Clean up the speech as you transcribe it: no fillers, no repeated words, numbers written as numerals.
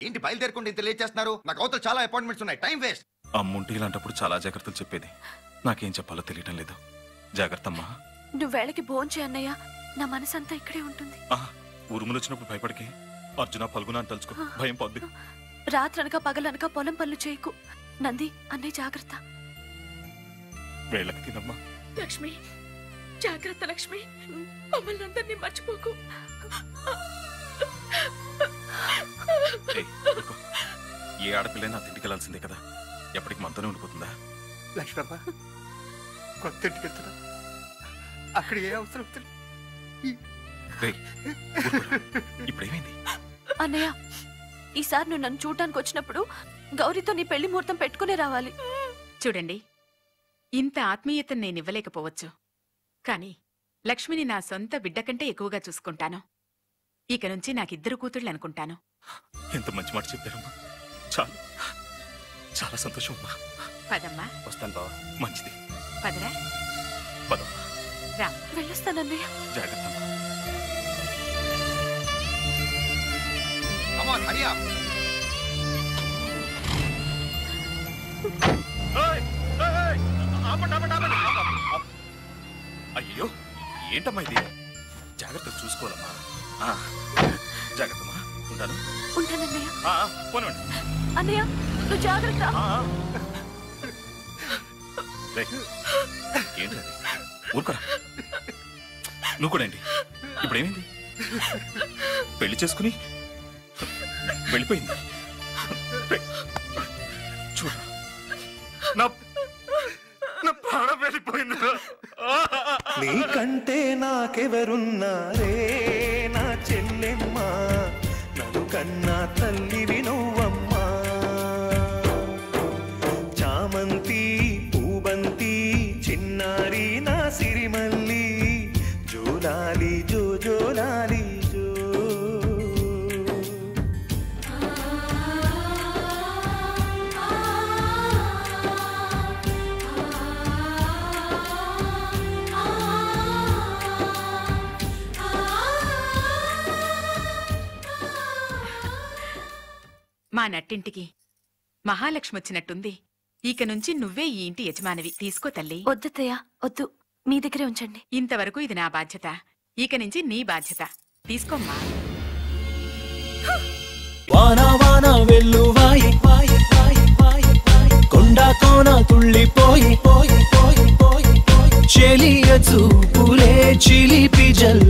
ఏంటి బయలుదేరకుండా ఇంత లేట్ చేస్తున్నారు? నాకు అవతల చాలా అపాయింట్మెంట్స్ ఉన్నాయి, టైం వేస్ట్. అమ్ముంటే ఇలాంటప్పుడు చాలా జాగ్రత్తలు చెప్పేది. నాకేం చెప్పాలో తెలియటం లేదు. జాగ్రత్త అమ్మా. నువ్వు వేళకి భోంచే అన్నయ్య, నా మనసంతా ఇక్కడే ఉంటుంది. ఉరుములు వచ్చినప్పుడు భయపడికి. అర్జున పల్గున అని తలుచుకో, భయం పొద్దు. రాత్రనక పగలనక పొలం పనులు చేయకు. నంది, అన్నయ్య జాగ్రత్త. వేళ్ళకి తినమ్మా. లక్ష్మి జాగ్రత్త. లక్ష్మి, మమ్మల్ని అందరినీ మర్చిపోకు. ఏ ఆడపిల్లైనా తిండికెళ్లాల్సిందే కదా, ఎప్పటికి మనతోనే ఉండిపోతుందా? లక్ష్మమ్మ, కొత్త ఇంటికి వెళ్తున్నా, అక్కడ ఏ అవసరం? ఇప్పుడేమైంది అన్నయ్య? ఈసారి నువ్వు నన్ను చూడటానికి వచ్చినప్పుడు గౌరీతో నీ పెళ్లి ముహూర్తం పెట్టుకునే రావాలి. చూడండి, ఇంత ఆత్మీయతను నేనివ్వలేకపోవచ్చు, కానీ లక్ష్మిని నా సొంత బిడ్డ కంటే ఎక్కువగా చూసుకుంటాను. ఇక నుంచి నాకిద్దరు కూతుళ్ళు అనుకుంటాను. ఎంత మంచి మాట చెప్పారమ్మా. చాలా చాలా సంతోషం అమ్మా. పదమ్మా. వస్తాను బావా. మంచిది. పదరా. పదమ్మా. రా. వెళ్ళొస్తానన్నయ్య. జాగ్రత్త. అయ్యో, ఏంటమ్మా ఇది? జాగ్రత్త చూసుకోవాలమ్మా. జాగ్రత్తమ్మా. ఉంటాను. ఉంటానన్నయ్య. పోనివ్వండి. అన్నయ్య, నువ్వు జాగ్రత్త. ఏంటి ఊరుకోరా. నువ్వు కూడా ఏంటి? ఇప్పుడేమైంది? పెళ్లి చేసుకుని వెళ్ళిపోయింది. చూడ, నా ప్రాణం వెళ్ళిపోయింది. నీకంటే నాకెవరున్నారే నా చెల్లెమ్మ, నన్ను కన్నా తల్లివి నువ్వమ్మా. చామంతి పూబంతి చిన్నారి నా సిరిమల్లి, జోలాలి జో జోలాలి జో. మా నట్టింటికి మహాలక్ష్మి వచ్చినట్టుంది. ఇక నుంచి నువ్వే ఈ ఇంటి యజమానివి. తీసుకో తల్లి. వద్దత్తయ్య, వద్దు, మీ దగ్గరే ఉంచండి. ఇంతవరకు ఇది నా బాధ్యత, ఇక నుంచి నీ బాధ్యత. తీసుకోమ్మా. వానా వానా వెల్లువాయి, కొండా కోన తుళ్ళిపోయి, చెలియ చూపులే చిలిపి జల్